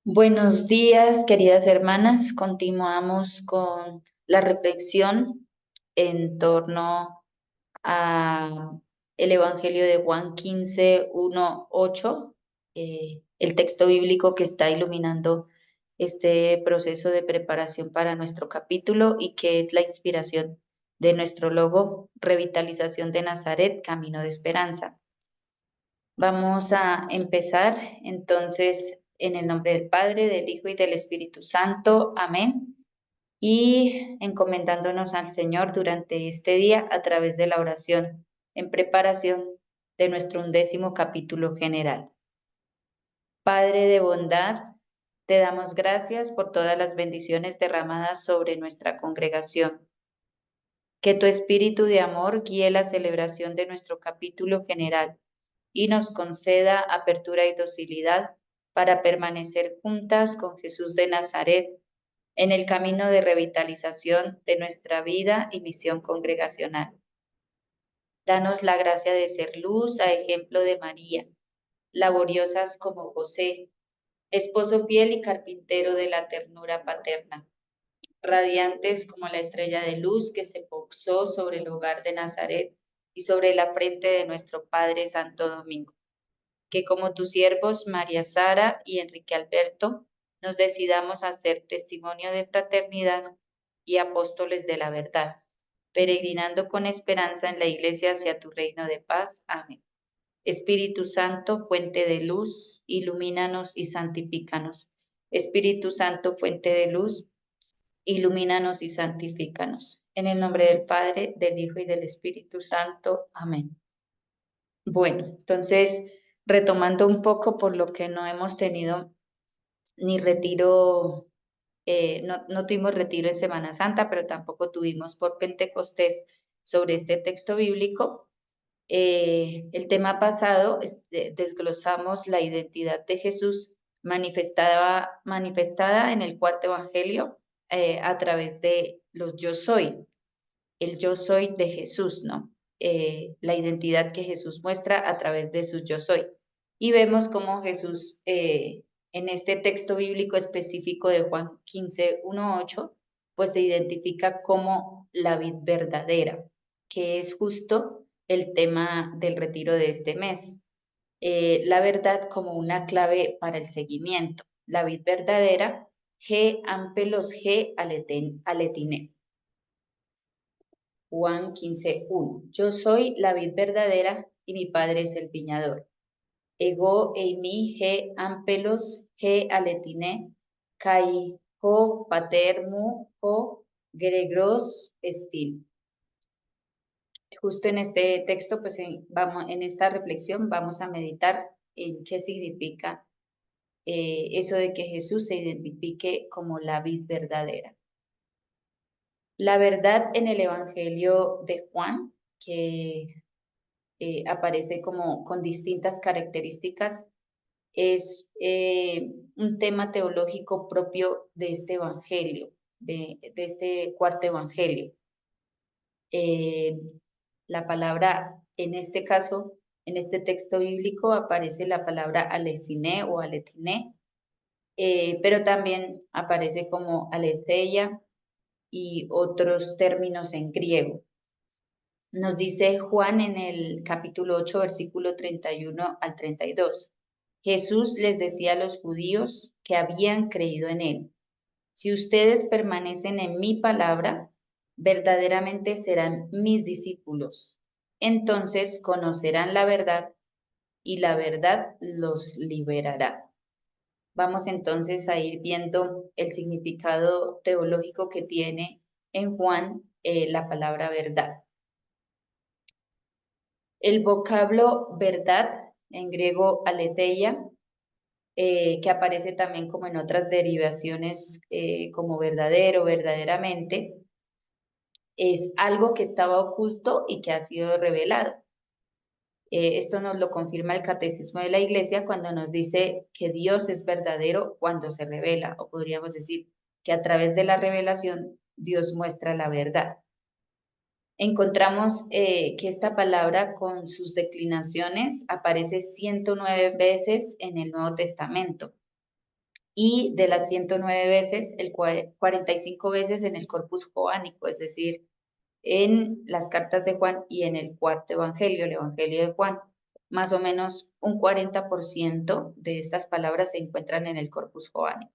Buenos días, queridas hermanas. Continuamos con la reflexión en torno a el Evangelio de Juan 15, 1, 8, el texto bíblico que está iluminando este proceso de preparación para nuestro capítulo y que es la inspiración de nuestro logo, Revitalización de Nazaret, Camino de Esperanza. Vamos a empezar entonces en el nombre del Padre, del Hijo y del Espíritu Santo. Amén. Y encomendándonos al Señor durante este día a través de la oración en preparación de nuestro 11º capítulo general. Padre de bondad, te damos gracias por todas las bendiciones derramadas sobre nuestra congregación. Que tu espíritu de amor guíe la celebración de nuestro capítulo general y nos conceda apertura y docilidad para permanecer juntas con Jesús de Nazaret en el camino de revitalización de nuestra vida y misión congregacional. Danos la gracia de ser luz a ejemplo de María, laboriosas como José, esposo fiel y carpintero de la ternura paterna, radiantes como la estrella de luz que se posó sobre el hogar de Nazaret y sobre la frente de nuestro Padre Santo Domingo. Que como tus siervos María Sara y Enrique Alberto nos decidamos a ser testimonio de fraternidad y apóstoles de la verdad, peregrinando con esperanza en la iglesia hacia tu reino de paz. Amén. Espíritu Santo, fuente de luz, ilumínanos y santifícanos. Espíritu Santo, fuente de luz, ilumínanos y santifícanos. En el nombre del Padre, del Hijo y del Espíritu Santo. Amén. Bueno, entonces, retomando un poco por lo que no hemos tenido ni retiro, no tuvimos retiro en Semana Santa, pero tampoco tuvimos por Pentecostés sobre este texto bíblico. El tema pasado desglosamos la identidad de Jesús manifestada en el cuarto evangelio a través de los yo soy, el yo soy de Jesús, ¿no? La identidad que Jesús muestra a través de su yo soy. Y vemos cómo Jesús, en este texto bíblico específico de Juan 15, 1, 8, pues se identifica como la vid verdadera, que es justo el tema del retiro de este mes. La verdad como una clave para el seguimiento. La vid verdadera, G ampelos G aletine. Juan 15, 1. Yo soy la vid verdadera y mi padre es el viñador. Ego eimi he ampelos he aletine, kai ho pater mu ho gregros estin. Justo en este texto, pues en esta reflexión vamos a meditar en qué significa eso de que Jesús se identifique como la vid verdadera. La verdad en el Evangelio de Juan, que aparece como con distintas características, es un tema teológico propio de este Evangelio, de este cuarto Evangelio. Eh, la palabra, en este caso, en este texto bíblico aparece la palabra alesiné o aletiné, pero también aparece como aletheia y otros términos en griego. Nos dice Juan en el capítulo 8, versículo 31 al 32. Jesús les decía a los judíos que habían creído en él: si ustedes permanecen en mi palabra, verdaderamente serán mis discípulos. Entonces conocerán la verdad y la verdad los liberará. Vamos entonces a ir viendo el significado teológico que tiene en Juan la palabra verdad. El vocablo verdad, en griego aletheia, que aparece también como en otras derivaciones como verdadero, verdaderamente, es algo que estaba oculto y que ha sido revelado. Esto nos lo confirma el Catecismo de la Iglesia cuando nos dice que Dios es verdadero cuando se revela, o podríamos decir que a través de la revelación Dios muestra la verdad. Encontramos que esta palabra con sus declinaciones aparece 109 veces en el Nuevo Testamento y de las 109 veces, 45 veces en el Corpus Joánico, es decir, en las cartas de Juan y en el cuarto evangelio, el Evangelio de Juan. Más o menos un 40% de estas palabras se encuentran en el Corpus Joánico.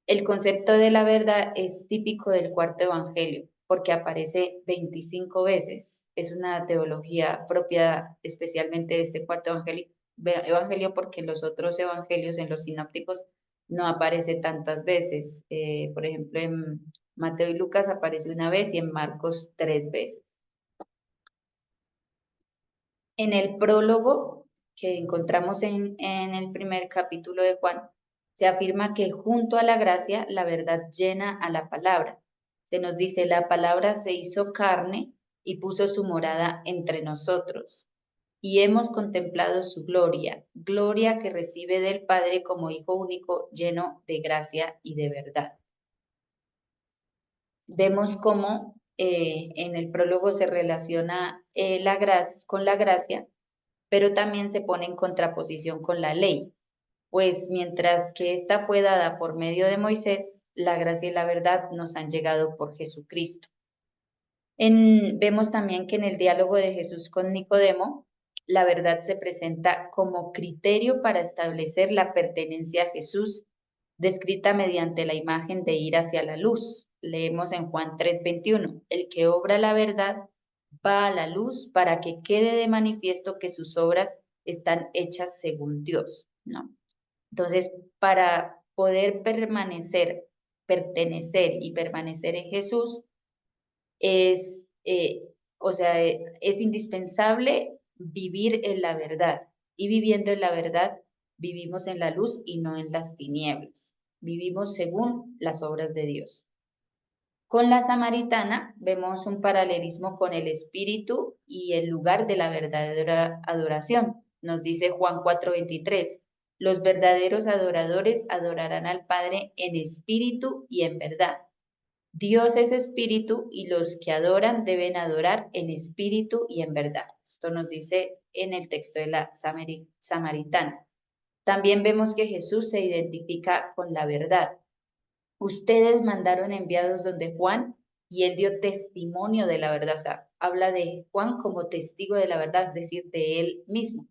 El concepto de la verdad es típico del cuarto evangelio porque aparece 25 veces. Es una teología propia especialmente de este cuarto evangelio porque en los otros evangelios, en los sinópticos, no aparece tantas veces. Por ejemplo, en Mateo y Lucas aparece una vez y en Marcos 3 veces. En el prólogo que encontramos en el primer capítulo de Juan, se afirma que junto a la gracia, la verdad llena a la palabra. Se nos dice, la palabra se hizo carne y puso su morada entre nosotros. Y hemos contemplado su gloria, gloria que recibe del Padre como Hijo único, lleno de gracia y de verdad. Vemos cómo en el prólogo se relaciona con la gracia, pero también se pone en contraposición con la ley, pues mientras que esta fue dada por medio de Moisés, la gracia y la verdad nos han llegado por Jesucristo. Vemos también que en el diálogo de Jesús con Nicodemo, la verdad se presenta como criterio para establecer la pertenencia a Jesús, descrita mediante la imagen de ir hacia la luz. Leemos en Juan 3:21, el que obra la verdad va a la luz para que quede de manifiesto que sus obras están hechas según Dios, ¿no? Entonces, para poder pertenecer y permanecer en Jesús, es, es indispensable vivir en la verdad. Y viviendo en la verdad, vivimos en la luz y no en las tinieblas. Vivimos según las obras de Dios. Con la samaritana vemos un paralelismo con el espíritu y el lugar de la verdadera adoración. Nos dice Juan 4:23, los verdaderos adoradores adorarán al Padre en espíritu y en verdad. Dios es espíritu y los que adoran deben adorar en espíritu y en verdad. Esto nos dice en el texto de la samaritana. También vemos que Jesús se identifica con la verdad. Ustedes mandaron enviados donde Juan y él dio testimonio de la verdad. O sea, habla de Juan como testigo de la verdad, es decir, de él mismo.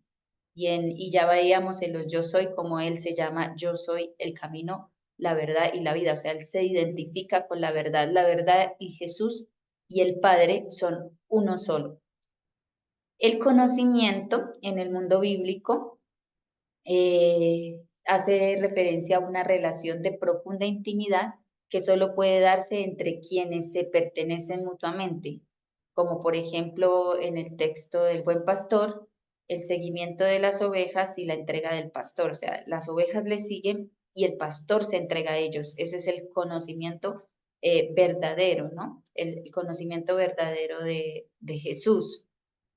Y ya veíamos en los yo soy como él se llama yo soy el camino, la verdad y la vida. O sea, él se identifica con la verdad. La verdad y Jesús y el Padre son uno solo. El conocimiento en el mundo bíblico hace referencia a una relación de profunda intimidad que solo puede darse entre quienes se pertenecen mutuamente, como por ejemplo en el texto del buen pastor, el seguimiento de las ovejas y la entrega del pastor, o sea, las ovejas le siguen y el pastor se entrega a ellos. Ese es el conocimiento verdadero, ¿no? El conocimiento verdadero de Jesús.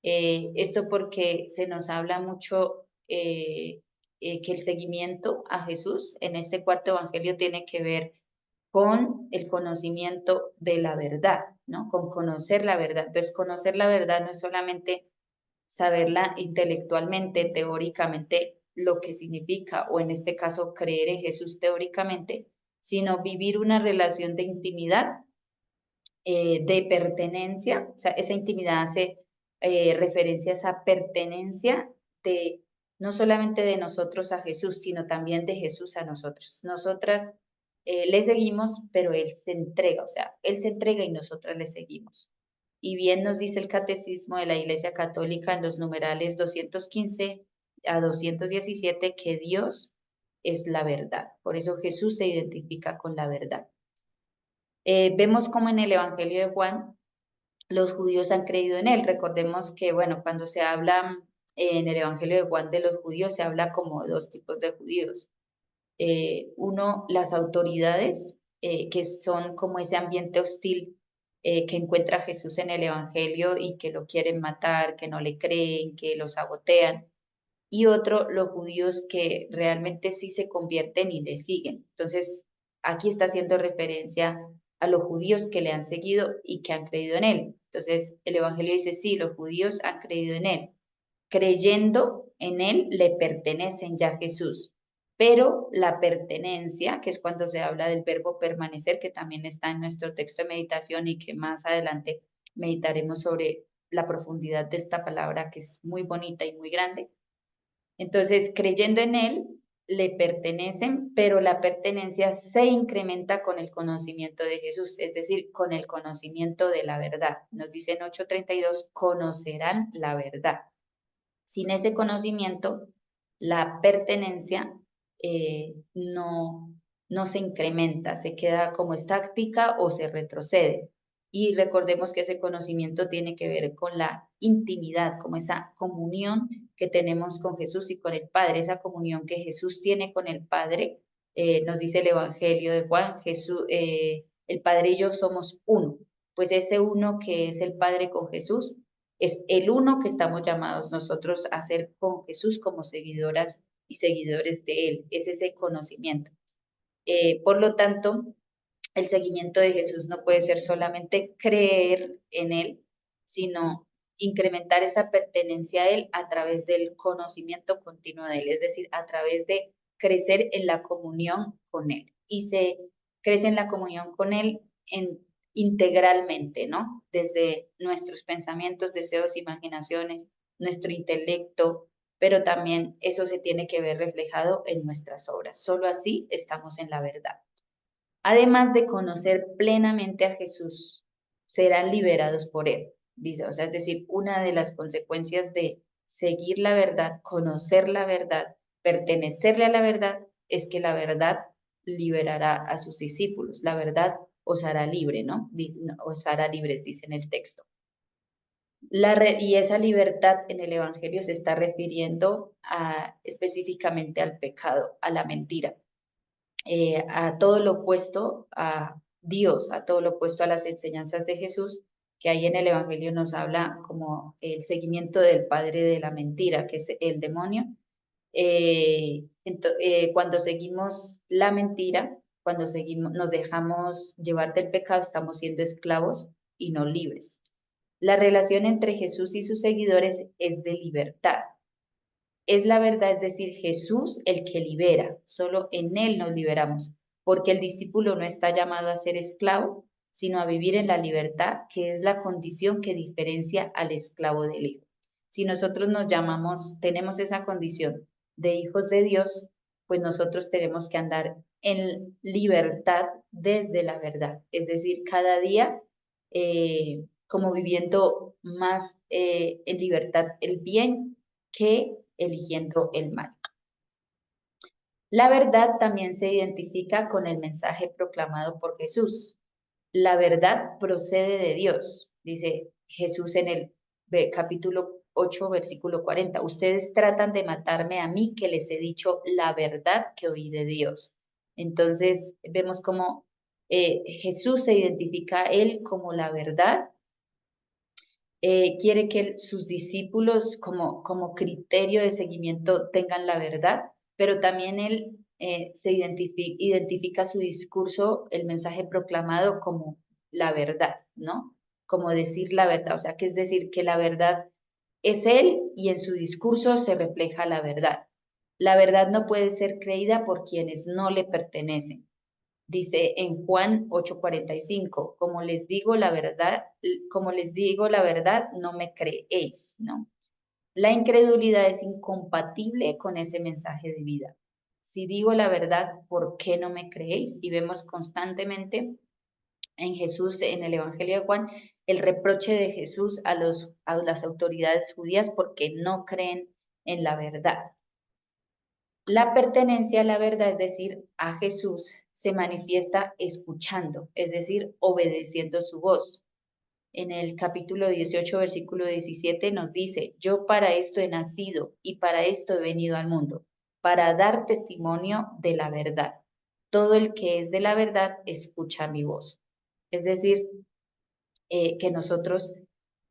Esto porque se nos habla mucho que el seguimiento a Jesús en este cuarto evangelio tiene que ver con el conocimiento de la verdad, ¿no? Con conocer la verdad. Entonces, conocer la verdad no es solamente saberla intelectualmente, teóricamente, lo que significa, o en este caso, creer en Jesús teóricamente, sino vivir una relación de intimidad, de pertenencia, o sea, esa intimidad hace referencia a esa pertenencia de no solamente de nosotros a Jesús, sino también de Jesús a nosotros. Nosotras le seguimos, pero Él se entrega, o sea, Él se entrega y nosotras le seguimos. Y bien nos dice el Catecismo de la Iglesia Católica en los numerales 215 a 217 que Dios es la verdad. Por eso Jesús se identifica con la verdad. Vemos como en el Evangelio de Juan los judíos han creído en él. Recordemos que, bueno, cuando se habla en el Evangelio de Juan de los judíos, se habla como dos tipos de judíos. Uno, las autoridades, que son como ese ambiente hostil que encuentra Jesús en el Evangelio y que lo quieren matar, que no le creen, que lo sabotean. Y otro, los judíos que realmente sí se convierten y le siguen. Entonces, aquí está haciendo referencia a los judíos que le han seguido y que han creído en él. Entonces, el Evangelio dice, sí, los judíos han creído en él. Creyendo en él, le pertenecen ya a Jesús. Pero la pertenencia, que es cuando se habla del verbo permanecer, que también está en nuestro texto de meditación y que más adelante meditaremos sobre la profundidad de esta palabra, que es muy bonita y muy grande. Entonces, creyendo en él, le pertenecen, pero la pertenencia se incrementa con el conocimiento de Jesús, es decir, con el conocimiento de la verdad. Nos dice en 8:32, conocerán la verdad. Sin ese conocimiento, la pertenencia no se incrementa, se queda como estática o se retrocede. Y recordemos que ese conocimiento tiene que ver con la intimidad, como esa comunión que tenemos con Jesús y con el Padre, esa comunión que Jesús tiene con el Padre. Nos dice el Evangelio de Juan, Jesús, el Padre y yo somos uno. Pues ese uno que es el Padre con Jesús es el uno que estamos llamados nosotros a ser con Jesús como seguidoras y seguidores de Él. Es ese conocimiento. Por lo tanto, el seguimiento de Jesús no puede ser solamente creer en Él, sino incrementar esa pertenencia a Él a través del conocimiento continuo de Él, es decir, a través de crecer en la comunión con Él. Y se crece en la comunión con Él integralmente, ¿no? Desde nuestros pensamientos, deseos, imaginaciones, nuestro intelecto, pero también eso se tiene que ver reflejado en nuestras obras. Solo así estamos en la verdad. Además de conocer plenamente a Jesús, serán liberados por Él. Dice, o sea, es decir, una de las consecuencias de seguir la verdad, conocer la verdad, pertenecerle a la verdad, es que la verdad liberará a sus discípulos. La verdad os hará libre, ¿no? Os hará libres, dice en el texto. Y esa libertad en el Evangelio se está refiriendo específicamente al pecado, a la mentira. A todo lo opuesto a Dios, a todo lo opuesto a las enseñanzas de Jesús, que ahí en el Evangelio nos habla como el seguimiento del padre de la mentira, que es el demonio. Cuando seguimos la mentira, cuando nos dejamos llevar del pecado, estamos siendo esclavos y no libres. La relación entre Jesús y sus seguidores es de libertad. Es la verdad, es decir, Jesús el que libera, solo en Él nos liberamos, porque el discípulo no está llamado a ser esclavo, sino a vivir en la libertad, que es la condición que diferencia al esclavo del Hijo. Si nosotros tenemos esa condición de hijos de Dios, pues nosotros tenemos que andar en libertad desde la verdad, es decir, cada día como viviendo más en libertad el bien que eligiendo el mal. La verdad también se identifica con el mensaje proclamado por Jesús. La verdad procede de Dios, dice Jesús en el capítulo 8, versículo 40. Ustedes tratan de matarme a mí que les he dicho la verdad que oí de Dios. Entonces vemos cómo Jesús se identifica a él como la verdad. Quiere que sus discípulos como criterio de seguimiento tengan la verdad, pero también él se identifica su discurso, el mensaje proclamado como la verdad, ¿no? Como decir la verdad, o sea, que es decir, que la verdad es él y en su discurso se refleja la verdad. La verdad no puede ser creída por quienes no le pertenecen. Dice en Juan 8:45, como les digo la verdad, no me creéis, ¿no? La incredulidad es incompatible con ese mensaje de vida. Si digo la verdad, ¿por qué no me creéis? Y vemos constantemente en Jesús, en el Evangelio de Juan, el reproche de Jesús a las autoridades judías porque no creen en la verdad. La pertenencia a la verdad, es decir, a Jesús, se manifiesta escuchando, es decir, obedeciendo su voz. En el capítulo 18, versículo 17 nos dice, yo para esto he nacido y para esto he venido al mundo, para dar testimonio de la verdad. Todo el que es de la verdad escucha mi voz. Es decir, que nosotros,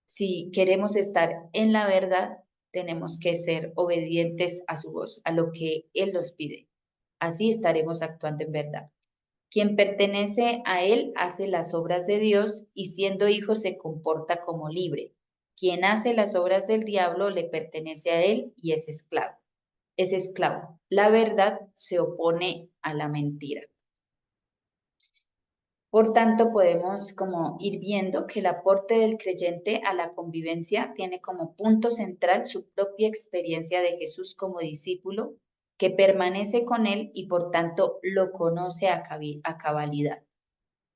si queremos estar en la verdad, tenemos que ser obedientes a su voz, a lo que Él nos pide. Así estaremos actuando en verdad. Quien pertenece a él hace las obras de Dios y siendo hijo se comporta como libre. Quien hace las obras del diablo le pertenece a él y es esclavo. Es esclavo. La verdad se opone a la mentira. Por tanto, podemos como ir viendo que el aporte del creyente a la convivencia tiene como punto central su propia experiencia de Jesús como discípulo, que permanece con él y por tanto lo conoce a cabalidad.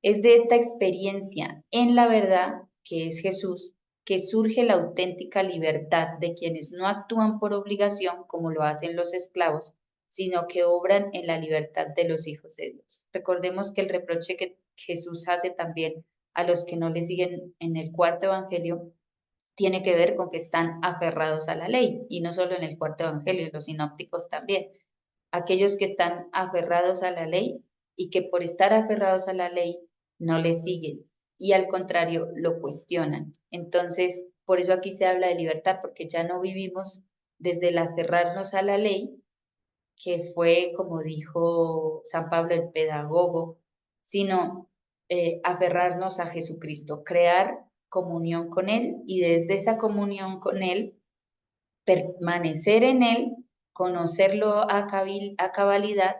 Es de esta experiencia en la verdad, que es Jesús, que surge la auténtica libertad de quienes no actúan por obligación como lo hacen los esclavos, sino que obran en la libertad de los hijos de Dios. Recordemos que el reproche que Jesús hace también a los que no le siguen en el cuarto evangelio tiene que ver con que están aferrados a la ley, y no solo en el cuarto evangelio, los sinópticos también. Aquellos que están aferrados a la ley y que por estar aferrados a la ley no le siguen y al contrario lo cuestionan. Entonces, por eso aquí se habla de libertad, porque ya no vivimos desde el aferrarnos a la ley, que fue, como dijo San Pablo el pedagogo, sino aferrarnos a Jesucristo, crear comunión con Él y desde esa comunión con Él, permanecer en Él, conocerlo a cabalidad,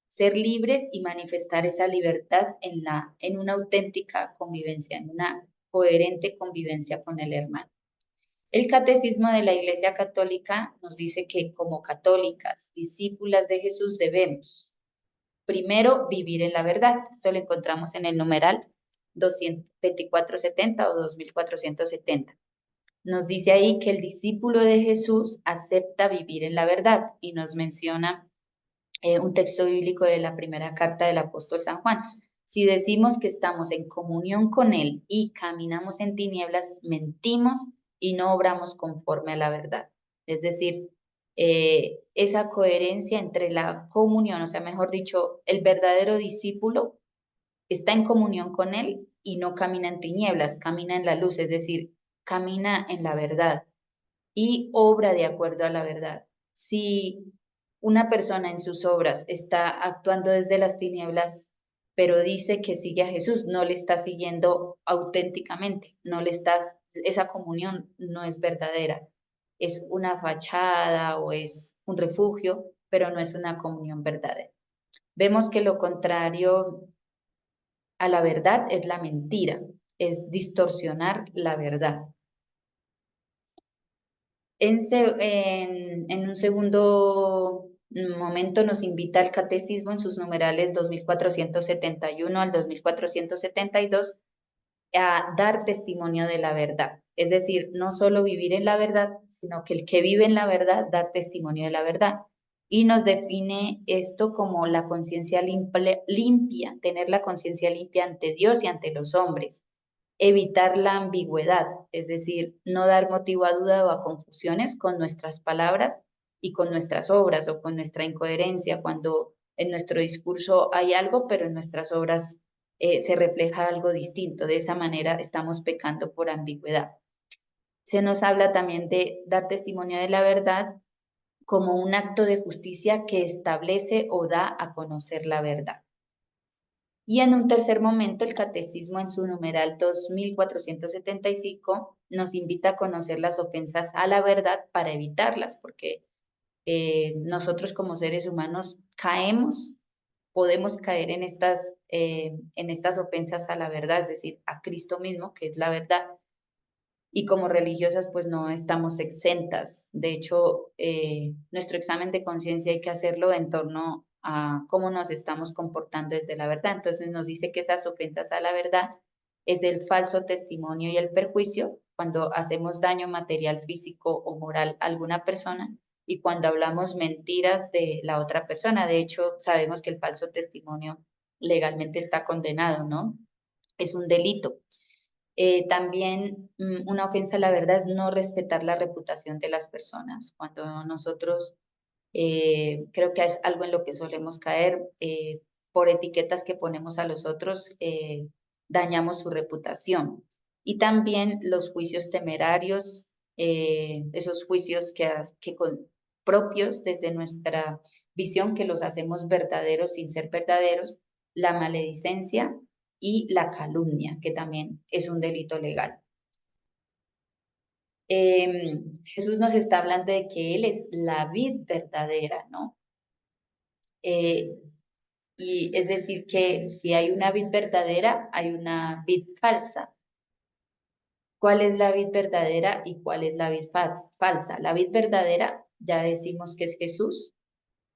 ser libres y manifestar esa libertad en una auténtica convivencia, en una coherente convivencia con el hermano. El Catecismo de la Iglesia Católica nos dice que como católicas, discípulas de Jesús, debemos, primero, vivir en la verdad. Esto lo encontramos en el numeral 2470 o 2470. Nos dice ahí que el discípulo de Jesús acepta vivir en la verdad y nos menciona un texto bíblico de la primera carta del apóstol San Juan. Si decimos que estamos en comunión con Él y caminamos en tinieblas, mentimos y no obramos conforme a la verdad. Es decir, esa coherencia entre la comunión, o sea, mejor dicho, el verdadero discípulo está en comunión con Él y no camina en tinieblas, camina en la luz, es decir, camina en la verdad y obra de acuerdo a la verdad. Si una persona en sus obras está actuando desde las tinieblas, pero dice que sigue a Jesús, no le está siguiendo auténticamente, no le estás, esa comunión no es verdadera, es una fachada o es un refugio, pero no es una comunión verdadera. Vemos que lo contrario a la verdad es la mentira, es distorsionar la verdad. En un segundo momento nos invita el catecismo en sus numerales 2471 al 2472 a dar testimonio de la verdad. Es decir, no solo vivir en la verdad, sino que el que vive en la verdad da testimonio de la verdad. Y nos define esto como la conciencia limpia, tener la conciencia limpia ante Dios y ante los hombres, evitar la ambigüedad, es decir, no dar motivo a duda o a confusiones con nuestras palabras y con nuestras obras o con nuestra incoherencia, cuando en nuestro discurso hay algo, pero en nuestras obras se refleja algo distinto. De esa manera estamos pecando por ambigüedad. Se nos habla también de dar testimonio de la verdad como un acto de justicia que establece o da a conocer la verdad. Y en un tercer momento, el catecismo en su numeral 2475 nos invita a conocer las ofensas a la verdad para evitarlas, porque nosotros como seres humanos caemos, podemos caer en estas ofensas a la verdad, es decir, a Cristo mismo, que es la verdad, y como religiosas pues no estamos exentas. De hecho, nuestro examen de conciencia hay que hacerlo en torno a cómo nos estamos comportando desde la verdad. Entonces nos dice que esas ofensas a la verdad es el falso testimonio y el perjuicio cuando hacemos daño material, físico o moral a alguna persona y cuando hablamos mentiras de la otra persona. De hecho, sabemos que el falso testimonio legalmente está condenado, ¿no? Es un delito. También una ofensa a la verdad es no respetar la reputación de las personas. Cuando nosotros, creo que es algo en lo que solemos caer, por etiquetas que ponemos a los otros, dañamos su reputación. Y también los juicios temerarios, esos juicios propios desde nuestra visión, que los hacemos verdaderos sin ser verdaderos, la maledicencia y la calumnia, que también es un delito legal. Jesús nos está hablando de que Él es la vid verdadera, ¿no? Eh, y es decir, que si hay una vid verdadera, hay una vid falsa. ¿Cuál es la vid verdadera y cuál es la vid falsa? La vid verdadera, ya decimos que es Jesús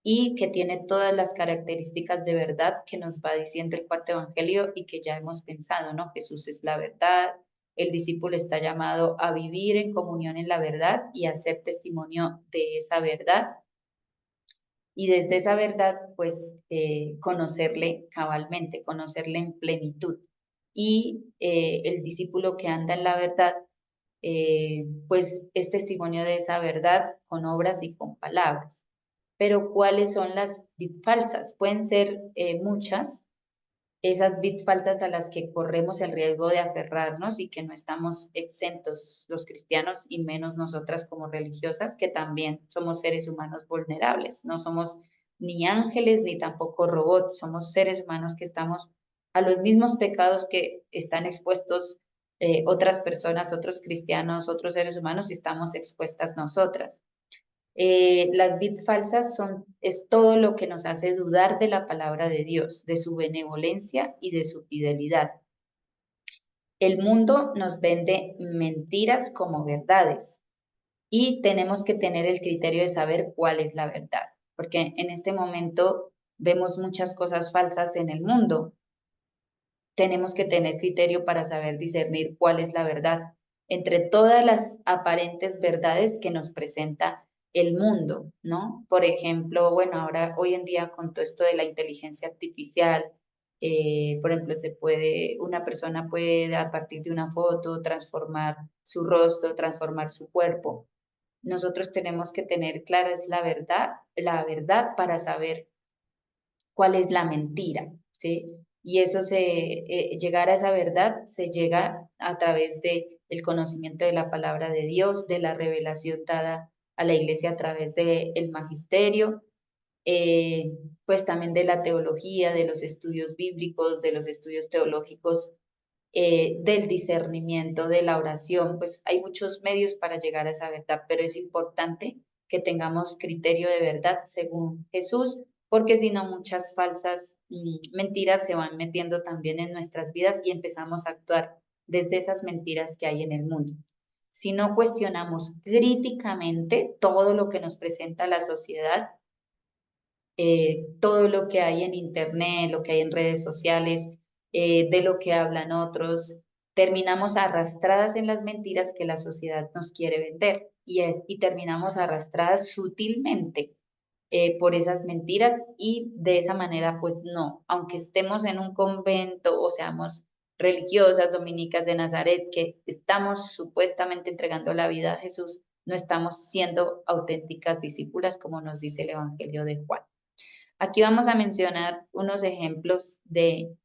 y que tiene todas las características de verdad que nos va diciendo el cuarto evangelio y que ya hemos pensado, ¿no? Jesús es la verdad, el discípulo está llamado a vivir en comunión en la verdad y a hacer testimonio de esa verdad. Y desde esa verdad, pues, conocerle cabalmente, conocerle en plenitud. Y el discípulo que anda en la verdad, pues, es testimonio de esa verdad con obras y con palabras. Pero, ¿cuáles son las falsas? Pueden ser muchas, esas faltas a las que corremos el riesgo de aferrarnos y que no estamos exentos los cristianos y menos nosotras como religiosas, que también somos seres humanos vulnerables, no somos ni ángeles ni tampoco robots, somos seres humanos que estamos a los mismos pecados que están expuestos otras personas, otros cristianos, otros seres humanos y estamos expuestas nosotras. Las falsas es todo lo que nos hace dudar de la palabra de Dios, de su benevolencia y de su fidelidad. El mundo nos vende mentiras como verdades y tenemos que tener el criterio de saber cuál es la verdad, porque en este momento vemos muchas cosas falsas en el mundo. Tenemos que tener criterio para saber discernir cuál es la verdad entre todas las aparentes verdades que nos presenta el mundo, ¿no? Por ejemplo, bueno, ahora, hoy en día con todo esto de la inteligencia artificial, por ejemplo, una persona puede a partir de una foto transformar su rostro, transformar su cuerpo. Nosotros tenemos que tener clara es la verdad para saber cuál es la mentira, ¿sí? Y eso llegar a esa verdad se llega a través de el conocimiento de la palabra de Dios, de la revelación dada a la iglesia a través del magisterio, eh, pues también de la teología, de los estudios bíblicos, de los estudios teológicos, del discernimiento, de la oración, pues hay muchos medios para llegar a esa verdad, pero es importante que tengamos criterio de verdad según Jesús, porque si no muchas falsas mentiras se van metiendo también en nuestras vidas y empezamos a actuar desde esas mentiras que hay en el mundo. Si no cuestionamos críticamente todo lo que nos presenta la sociedad, todo lo que hay en Internet, lo que hay en redes sociales, de lo que hablan otros, terminamos arrastradas en las mentiras que la sociedad nos quiere vender y terminamos arrastradas sutilmente por esas mentiras y de esa manera, pues no, aunque estemos en un convento o seamos religiosas, dominicas de Nazaret, que estamos supuestamente entregando la vida a Jesús, no estamos siendo auténticas discípulas como nos dice el Evangelio de Juan. Aquí vamos a mencionar unos ejemplos de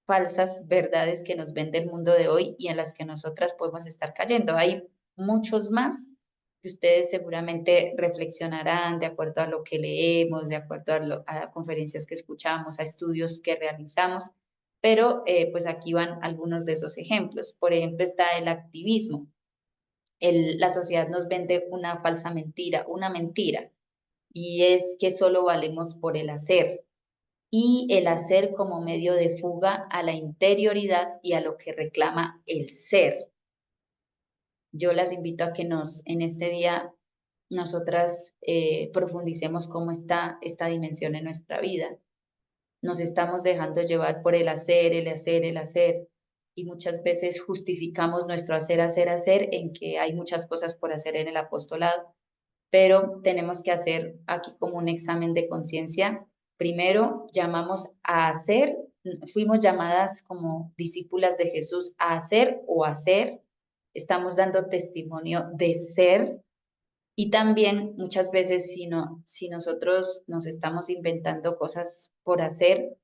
falsas verdades que nos vende el mundo de hoy y en las que nosotras podemos estar cayendo. Hay muchos más que ustedes seguramente reflexionarán de acuerdo a lo que leemos, de acuerdo a conferencias que escuchamos, a estudios que realizamos, pero pues aquí van algunos de esos ejemplos. Por ejemplo, está el activismo. La sociedad nos vende una falsa mentira, una mentira, y es que solo valemos por el hacer y el hacer como medio de fuga a la interioridad y a lo que reclama el ser. Yo las invito a que en este día, nosotras profundicemos cómo está esta dimensión en nuestra vida. Nos estamos dejando llevar por el hacer, el hacer, el hacer, y muchas veces justificamos nuestro hacer en que hay muchas cosas por hacer en el apostolado, pero tenemos que hacer aquí como un examen de conciencia. Primero, llamamos a hacer, fuimos llamadas como discípulas de Jesús a hacer o hacer, estamos dando testimonio de ser y también muchas veces si nosotros nos estamos inventando cosas por hacer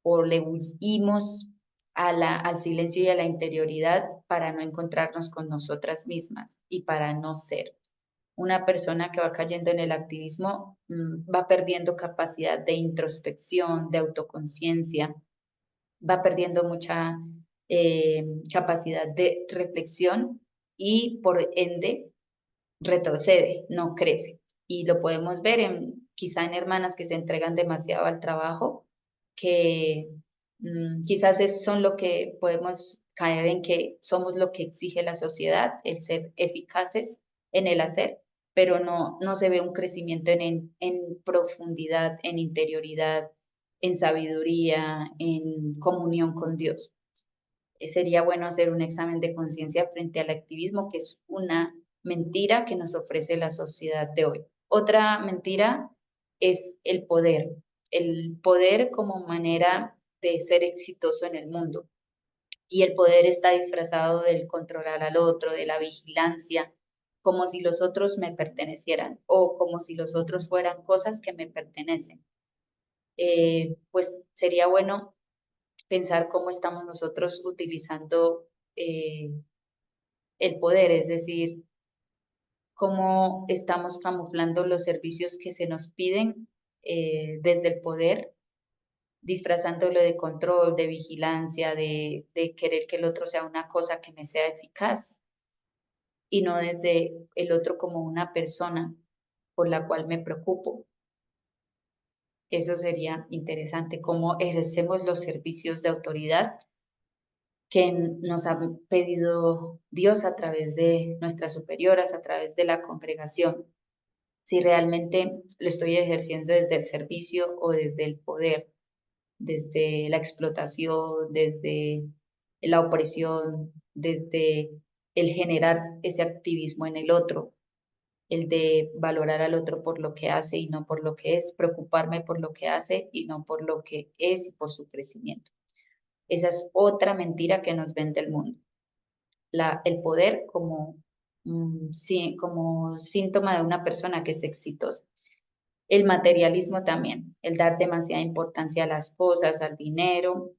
o le huimos al silencio y a la interioridad para no encontrarnos con nosotras mismas y para no ser. Una persona que va cayendo en el activismo va perdiendo capacidad de introspección, de autoconciencia, va perdiendo mucha capacidad de reflexión y por ende retrocede, no crece. Y lo podemos ver quizá en hermanas que se entregan demasiado al trabajo, que quizás son lo que podemos caer en que somos lo que exige la sociedad, el ser eficaces en el hacer, pero no se ve un crecimiento en profundidad, en interioridad, en sabiduría, en comunión con Dios. Sería bueno hacer un examen de conciencia frente al activismo, que es una mentira que nos ofrece la sociedad de hoy. Otra mentira es el poder como manera de ser exitoso en el mundo. Y el poder está disfrazado del controlar al otro, de la vigilancia, como si los otros me pertenecieran o como si los otros fueran cosas que me pertenecen. Pues sería bueno pensar cómo estamos nosotros utilizando eh, el poder, es decir, cómo estamos camuflando los servicios que se nos piden desde el poder, disfrazándolo de control, de vigilancia, de querer que el otro sea una cosa que me sea eficaz y no desde el otro como una persona por la cual me preocupo. Eso sería interesante, cómo ejercemos los servicios de autoridad que nos ha pedido Dios a través de nuestras superioras, a través de la congregación, si realmente lo estoy ejerciendo desde el servicio o desde el poder, desde la explotación, desde la opresión, desde el generar ese activismo en el otro, el de valorar al otro por lo que hace y no por lo que es, preocuparme por lo que hace y no por lo que es y por su crecimiento. Esa es otra mentira que nos vende el mundo. El poder como, sí, como síntoma de una persona que es exitosa. El materialismo también, el dar demasiada importancia a las cosas, al dinero,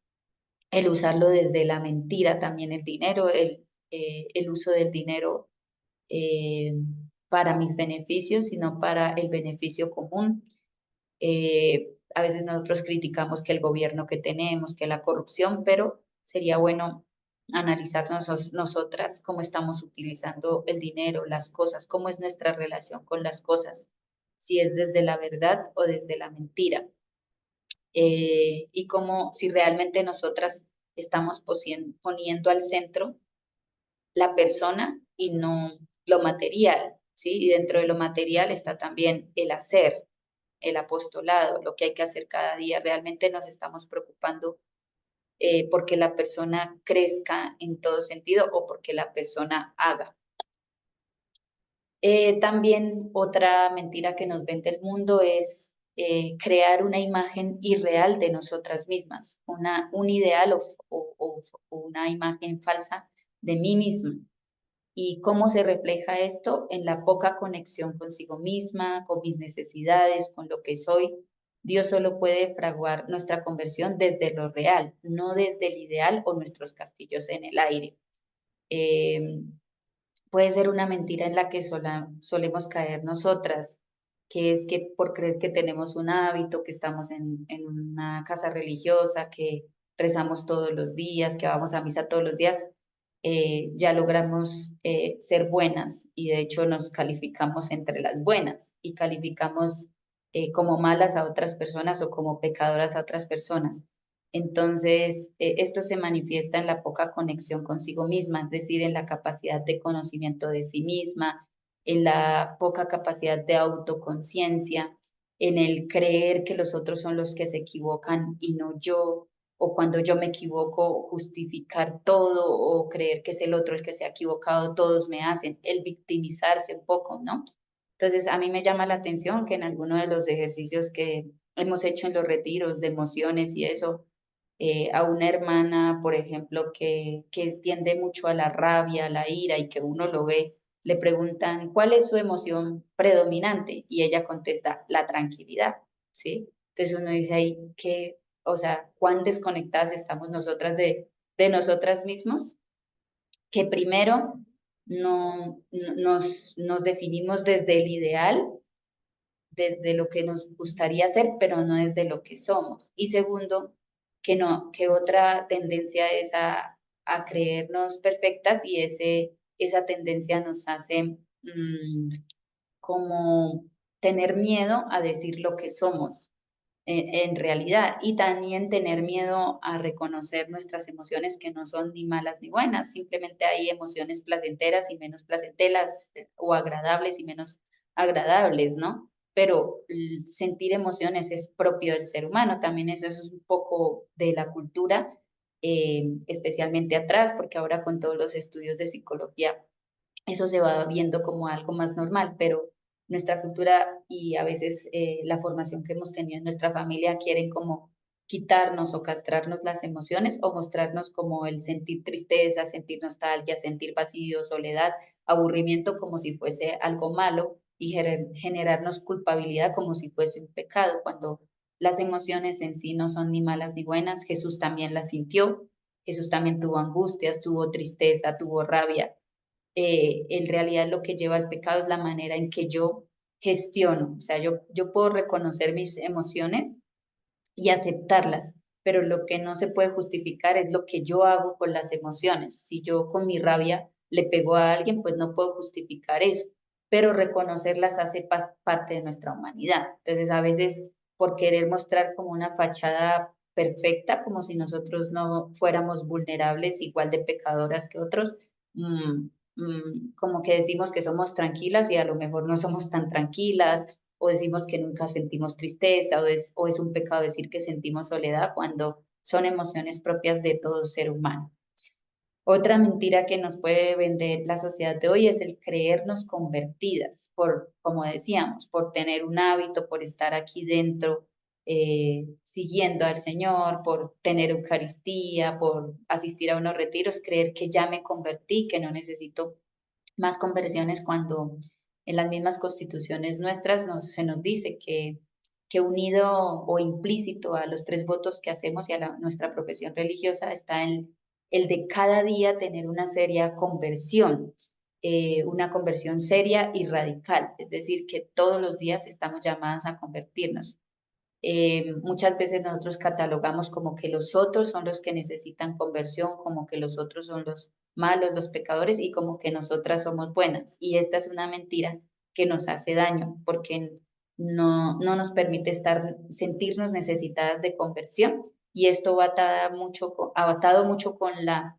el usarlo desde la mentira también, el dinero, el uso del dinero eh, para mis beneficios, sino para el beneficio común. A veces nosotros criticamos que el gobierno que tenemos, que la corrupción, pero sería bueno analizar nosotras cómo estamos utilizando el dinero, las cosas, cómo es nuestra relación con las cosas, si es desde la verdad o desde la mentira, y cómo si realmente nosotras estamos poniendo al centro la persona y no lo material, ¿sí? Y dentro de lo material está también el hacer, el apostolado, lo que hay que hacer cada día. Realmente nos estamos preocupando porque la persona crezca en todo sentido o porque la persona haga. También otra mentira que nos vende el mundo es crear una imagen irreal de nosotras mismas, un ideal o una imagen falsa de mí misma. ¿Y cómo se refleja esto? En la poca conexión consigo misma, con mis necesidades, con lo que soy. Dios solo puede fraguar nuestra conversión desde lo real, no desde el ideal o nuestros castillos en el aire. Eh, Puede ser una mentira en la que solemos caer nosotras, que es que por creer que tenemos un hábito, que estamos en una casa religiosa, que rezamos todos los días, que vamos a misa todos los días, ya logramos ser buenas y de hecho nos calificamos entre las buenas y calificamos como malas a otras personas o como pecadoras a otras personas. Entonces, esto se manifiesta en la poca conexión consigo misma, es decir, en la capacidad de conocimiento de sí misma, en la poca capacidad de autoconciencia, en el creer que los otros son los que se equivocan y no yo, o cuando yo me equivoco, justificar todo o creer que es el otro el que se ha equivocado, todos me hacen, el victimizarse un poco, ¿no? Entonces, a mí me llama la atención que en alguno de los ejercicios que hemos hecho en los retiros de emociones y eso, a una hermana, por ejemplo, que tiende mucho a la rabia, a la ira y que uno lo ve, le preguntan, ¿cuál es su emoción predominante? Y ella contesta, la tranquilidad, ¿sí? Entonces uno dice ahí que, o sea, cuán desconectadas estamos nosotras de nosotras mismos, que primero nos definimos desde el ideal, desde lo que nos gustaría ser, pero no desde lo que somos. Y segundo, que otra tendencia es a creernos perfectas y esa tendencia nos hace como tener miedo a decir lo que somos en realidad y también tener miedo a reconocer nuestras emociones que no son ni malas ni buenas, simplemente hay emociones placenteras y menos placenteras o agradables y menos agradables, ¿no? Pero sentir emociones es propio del ser humano, también eso es un poco de la cultura, especialmente atrás, porque ahora con todos los estudios de psicología eso se va viendo como algo más normal, pero nuestra cultura y a veces la formación que hemos tenido en nuestra familia quieren como quitarnos o castrarnos las emociones o mostrarnos como el sentir tristeza, sentir nostalgia, sentir vacío, soledad, aburrimiento como si fuese algo malo y generarnos culpabilidad como si fuese un pecado, cuando las emociones en sí no son ni malas ni buenas. Jesús también las sintió, Jesús también tuvo angustias, tuvo tristeza, tuvo rabia, en realidad lo que lleva al pecado es la manera en que yo gestiono. O sea, yo puedo reconocer mis emociones y aceptarlas, pero lo que no se puede justificar es lo que yo hago con las emociones. Si yo con mi rabia le pego a alguien, pues no puedo justificar eso, pero reconocerlas hace parte de nuestra humanidad. Entonces, a veces por querer mostrar como una fachada perfecta, como si nosotros no fuéramos vulnerables, igual de pecadoras que otros, mm, como que decimos que somos tranquilas y a lo mejor no somos tan tranquilas, o decimos que nunca sentimos tristeza, o es un pecado decir que sentimos soledad cuando son emociones propias de todo ser humano. Otra mentira que nos puede vender la sociedad de hoy es el creernos convertidas, por, como decíamos, por tener un hábito, por estar aquí dentro siguiendo al Señor, por tener Eucaristía, por asistir a unos retiros, creer que ya me convertí, que no necesito más conversiones cuando en las mismas constituciones nuestras se nos dice que unido o implícito a los tres votos que hacemos y a nuestra profesión religiosa está el de cada día tener una seria conversión, una conversión seria y radical, es decir, que todos los días estamos llamadas a convertirnos. Muchas veces nosotros catalogamos como que los otros son los que necesitan conversión, como que los otros son los malos, los pecadores y como que nosotras somos buenas. Y esta es una mentira que nos hace daño porque no nos permite sentirnos necesitadas de conversión. Y esto va atado mucho con la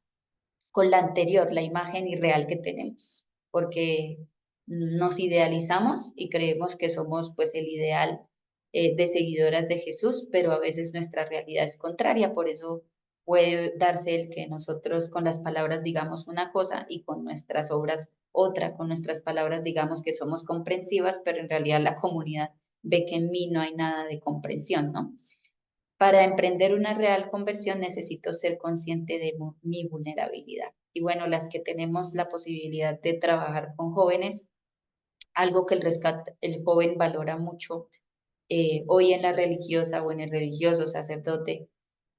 anterior, la imagen irreal que tenemos, porque nos idealizamos y creemos que somos pues el ideal de seguidoras de Jesús, pero a veces nuestra realidad es contraria, por eso puede darse el que nosotros con las palabras digamos una cosa y con nuestras obras otra, con nuestras palabras digamos que somos comprensivas, pero en realidad la comunidad ve que en mí no hay nada de comprensión, ¿no? Para emprender una real conversión necesito ser consciente de mi vulnerabilidad. Y bueno, las que tenemos la posibilidad de trabajar con jóvenes, algo que el joven valora mucho hoy en la religiosa o en el religioso sacerdote,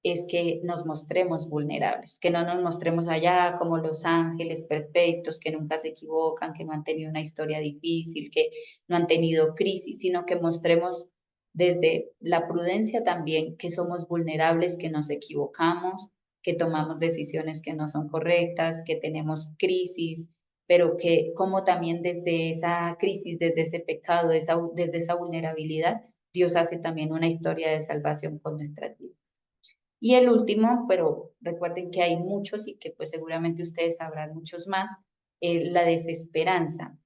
es que nos mostremos vulnerables, que no nos mostremos allá como los ángeles perfectos, que nunca se equivocan, que no han tenido una historia difícil, que no han tenido crisis, sino que mostremos desde la prudencia también que somos vulnerables, que nos equivocamos, que tomamos decisiones que no son correctas, que tenemos crisis, pero que como también desde esa crisis, desde ese pecado, desde esa vulnerabilidad, Dios hace también una historia de salvación con nuestras vidas. Y el último, pero recuerden que hay muchos y que pues seguramente ustedes sabrán muchos más, la desesperanza,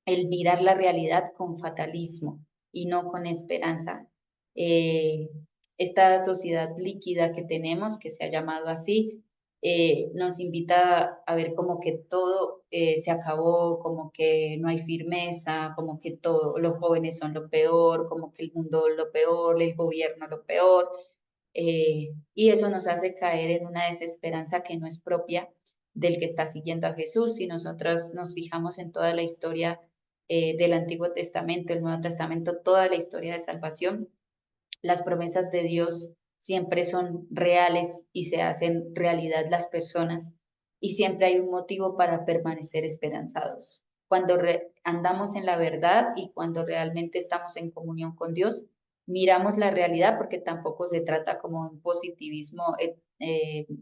el mirar la realidad con fatalismo y no con esperanza. Eh, Esta sociedad líquida que tenemos, que se ha llamado así, nos invita a ver como que todo se acabó, como que no hay firmeza, como que todo, los jóvenes son lo peor, como que el mundo lo peor, el gobierno lo peor, y eso nos hace caer en una desesperanza que no es propia del que está siguiendo a Jesús. Si nosotros nos fijamos en toda la historia del Antiguo Testamento, el Nuevo Testamento, toda la historia de salvación, las promesas de Dios siempre son reales y se hacen realidad las personas y siempre hay un motivo para permanecer esperanzados. Cuando andamos en la verdad y cuando realmente estamos en comunión con Dios, miramos la realidad, porque tampoco se trata como un positivismo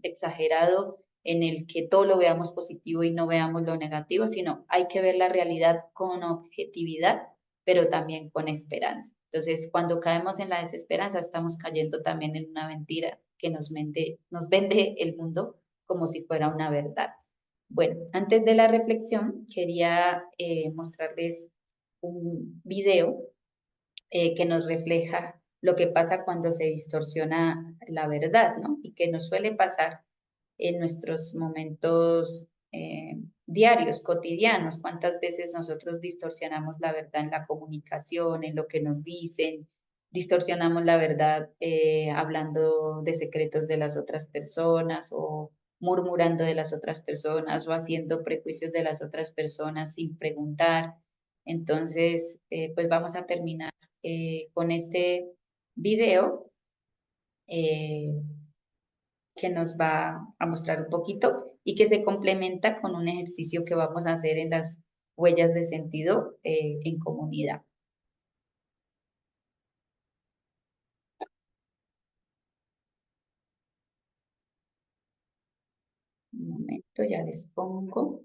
exagerado en el que todo lo veamos positivo y no veamos lo negativo, sino hay que ver la realidad con objetividad, pero también con esperanza. Entonces, cuando caemos en la desesperanza, estamos cayendo también en una mentira que nos vende el mundo como si fuera una verdad. Bueno, antes de la reflexión, quería mostrarles un video que nos refleja lo que pasa cuando se distorsiona la verdad, ¿no? Y que nos suele pasar en nuestros momentos diarios, cotidianos. ¿Cuántas veces nosotros distorsionamos la verdad en la comunicación, en lo que nos dicen? Distorsionamos la verdad hablando de secretos de las otras personas o murmurando de las otras personas o haciendo prejuicios de las otras personas sin preguntar. Entonces, pues vamos a terminar con este video eh, que nos va a mostrar un poquito y que se complementa con un ejercicio que vamos a hacer en las huellas de sentido en comunidad. Un momento, ya les pongo.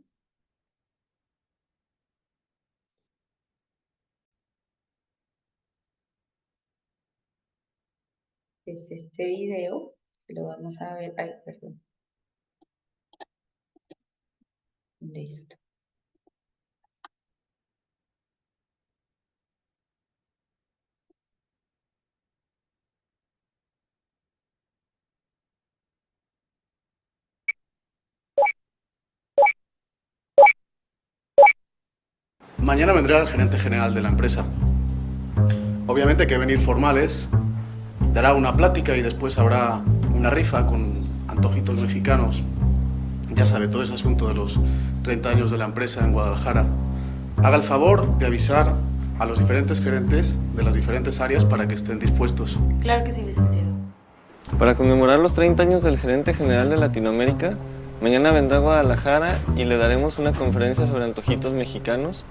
Es este video, que lo vamos a ver. Ay, perdón. Listo. Mañana vendrá el gerente general de la empresa. Obviamente que venir formales, dará una plática y después habrá una rifa con antojitos mexicanos. Ya sabe, todo ese asunto de los 30 años de la empresa en Guadalajara. Haga el favor de avisar a los diferentes gerentes de las diferentes áreas para que estén dispuestos. Claro que sí, licenciado. Para conmemorar los 30 años del gerente general de Latinoamérica, mañana vendrá a Guadalajara y le daremos una conferencia sobre antojitos mexicanos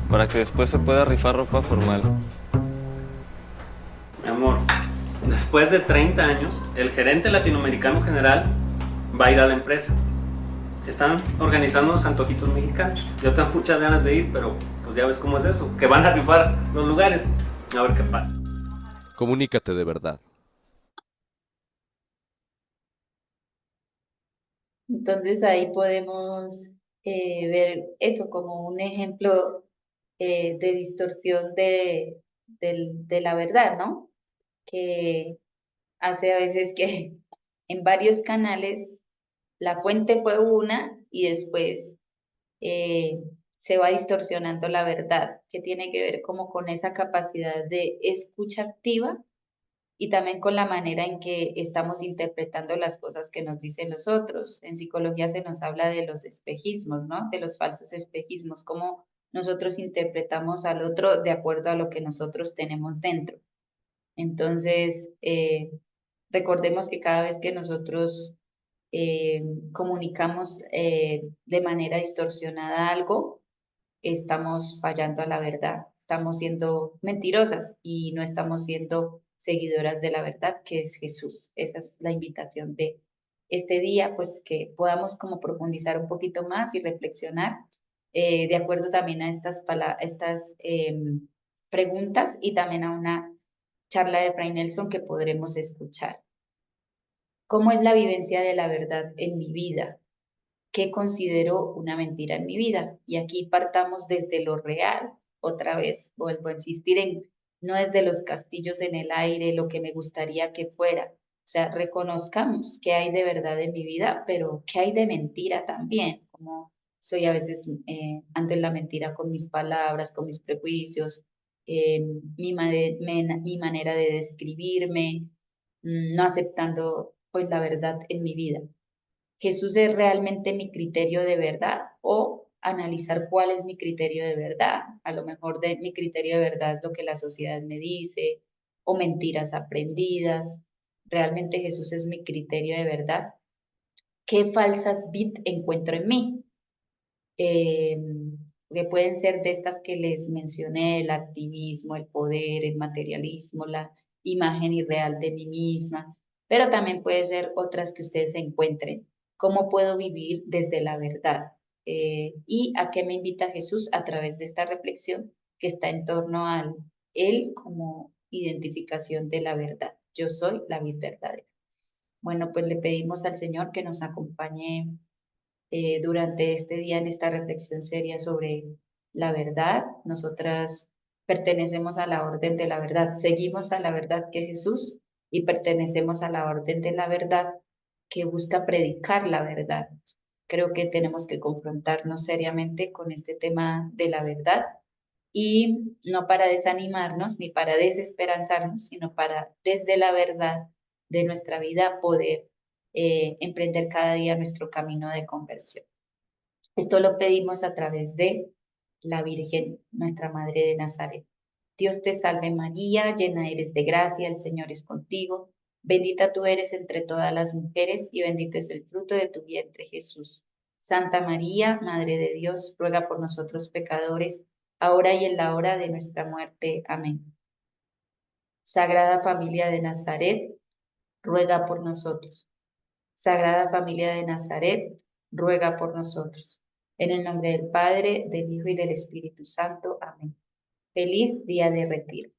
para que después se pueda rifar ropa formal. Mi amor, después de 30 años, el gerente latinoamericano general va a ir a la empresa. Están organizando unos antojitos mexicanos. Yo tengo muchas ganas de ir, pero pues ya ves cómo es eso, que van a rifar los lugares. A ver qué pasa. Comunícate de verdad. Entonces ahí podemos ver eso como un ejemplo de distorsión de la verdad, ¿no? Que hace a veces que en varios canales la fuente fue una y después eh, se va distorsionando la verdad, que tiene que ver como con esa capacidad de escucha activa y también con la manera en que estamos interpretando las cosas que nos dicen los otros. En psicología se nos habla de los espejismos, ¿no? De los falsos espejismos, cómo nosotros interpretamos al otro de acuerdo a lo que nosotros tenemos dentro. Entonces, recordemos que cada vez que nosotros comunicamos de manera distorsionada algo, estamos fallando a la verdad, estamos siendo mentirosas y no estamos siendo seguidoras de la verdad, que es Jesús. Esa es la invitación de este día, pues que podamos como profundizar un poquito más y reflexionar de acuerdo también a estas preguntas y también a una charla de Fray Nelson que podremos escuchar. ¿Cómo es la vivencia de la verdad en mi vida? ¿Qué considero una mentira en mi vida? Y aquí partamos desde lo real. Otra vez, vuelvo a insistir en, no desde los castillos en el aire, lo que me gustaría que fuera. O sea, reconozcamos qué hay de verdad en mi vida, pero qué hay de mentira también, como soy a veces, ando en la mentira con mis palabras, con mis prejuicios, mi manera de describirme, no aceptando pues la verdad en mi vida. ¿Jesús es realmente mi criterio de verdad o analizar cuál es mi criterio de verdad? A lo mejor de mi criterio de verdad es lo que la sociedad me dice o mentiras aprendidas. ¿Realmente Jesús es mi criterio de verdad? ¿Qué falsas bit encuentro en mí? Eh, que pueden ser de estas que les mencioné, el activismo, el poder, el materialismo, la imagen irreal de mí misma, pero también puede ser otras que ustedes encuentren. ¿Cómo puedo vivir desde la verdad? ¿Y a qué me invita Jesús a través de esta reflexión que está en torno al Él como identificación de la verdad? Yo soy la vid verdadera. Bueno, pues le pedimos al Señor que nos acompañe durante este día en esta reflexión seria sobre la verdad. Nosotras pertenecemos a la orden de la verdad, seguimos a la verdad que es Jesús y pertenecemos a la orden de la verdad que busca predicar la verdad. Creo que tenemos que confrontarnos seriamente con este tema de la verdad y no para desanimarnos ni para desesperanzarnos, sino para desde la verdad de nuestra vida poder emprender cada día nuestro camino de conversión. Esto lo pedimos a través de la Virgen, nuestra Madre de Nazaret. Dios te salve María, llena eres de gracia, el Señor es contigo. Bendita tú eres entre todas las mujeres y bendito es el fruto de tu vientre, Jesús. Santa María, Madre de Dios, ruega por nosotros pecadores, ahora y en la hora de nuestra muerte. Amén. Sagrada Familia de Nazaret, ruega por nosotros. Sagrada Familia de Nazaret, ruega por nosotros. En el nombre del Padre, del Hijo y del Espíritu Santo. Amén. Feliz día de retiro.